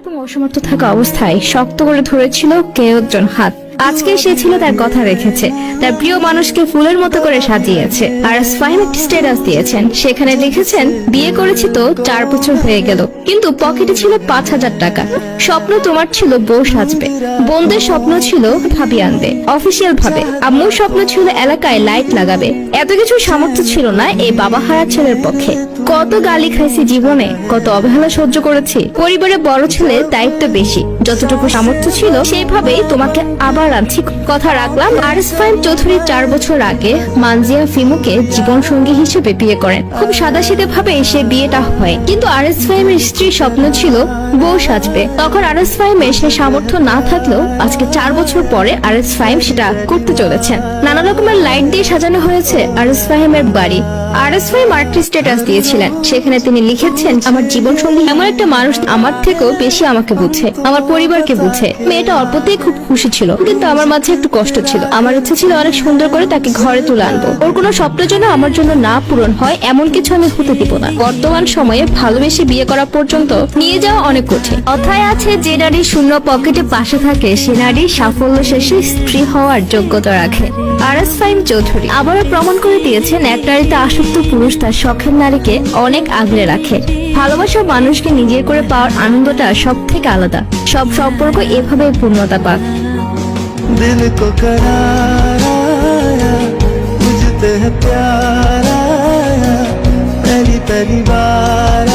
এরকম অসমর্থ থাকা অবস্থায় শক্ত করে ধরেছিল কেউ একজন হাত। আজকে সে ছিল তার কথা রেখেছে, তার প্রিয় মানুষকে ফুলের মতো করে সাজিয়েছে। আর ফাহিম একটি স্ট্যাটাস দিয়েছেন, সেখানে লিখেছেন, বিয়ে করেছি তো 4 বছর হয়ে গেল, কিন্তু পকেটে ছিল 5,000 টাকা। স্বপ্ন তোমার ছিল বউ সাজবে, বোনদের স্বপ্ন ছিল ভাবি আনবে অফিসিয়াল ভাবে, আম্মুর স্বপ্ন ছিল এলাকায় লাইট লাগাবে। এত কিছু সামর্থ্য ছিল না এই বাবা হারা ছেলের পক্ষে। কত গালি খাইছি জীবনে, কত অবহেলা সহ্য করেছি। পরিবারে বড় ছেলে দায়িত্ব বেশি, যতটুকু সামর্থ্য ছিল সেইভাবেই তোমাকে আবার আনছি, কথা রাখলাম। আরএস ফাহিম চৌধুরী 4 বছর আগে মানজিয়া ফিমুকে জীবন সঙ্গী হিসেবে বিয়ে করেন। খুব সাদাসিধে ভাবে সে বিয়েটা হয়, কিন্তু আরএস ফাহিমের স্ত্রীর স্বপ্ন ছিল বউ সাজবে। তখন আরএস ফাহিমের সে সামর্থ্য না থাকলেও আজকে 4 বছর পরে আরএস ফাহিম সেটা করতে চলেছেন। নানা রকমের লাইট দিয়ে সাজানো হয়েছে আরএস ফাহিমের বাড়ি। আরএস ফাহিম আরেকটি স্ট্যাটাস দিয়েছিলেন, সেখানে তিনি লিখেছেন, আমার জীবন সঙ্গী এমন একটা মানুষ আমার থেকেও বেশি আমাকে বুঝে, আমার পরিবারকে বুঝে। মেয়েটা অল্পতেই খুব খুশি ছিল, কিন্তু আমার মাঝে একটু কষ্ট ছিল। আমার ইচ্ছে ছিল অনেক সুন্দর করে তাকে ঘরে তুলে আনবো। ওর কোনো স্বপ্ন যেন আমার জন্য না পূরণ হয় এমন কিছু আমি হতে দিব না। বর্তমান সময়ে ভালোবেসে বিয়ে করা পর্যন্ত নিয়ে যাওয়া অনেক কঠিন। কথায় আছে, যে নারী শূন্য পকেটে পাশে থাকে সে নারী সাফল্য শেষে স্ত্রী হওয়ার যোগ্যতা রাখে। আরএস ফাহিম চৌধুরী আবারও প্রমাণ করে দিয়েছেন, এক নারীতে আসক্ত পুরুষ তার শখের নারীকে অনেক আগলে রাখে। ভালোবাসার মানুষকে নিজের করে পাওয়ার আনন্দটা সব থেকে আলাদা। সব সম্পর্ক এভাবেই পূর্ণতা পাক। दिल को करार आया, मुझते है प्यार आया, पहली पहली बार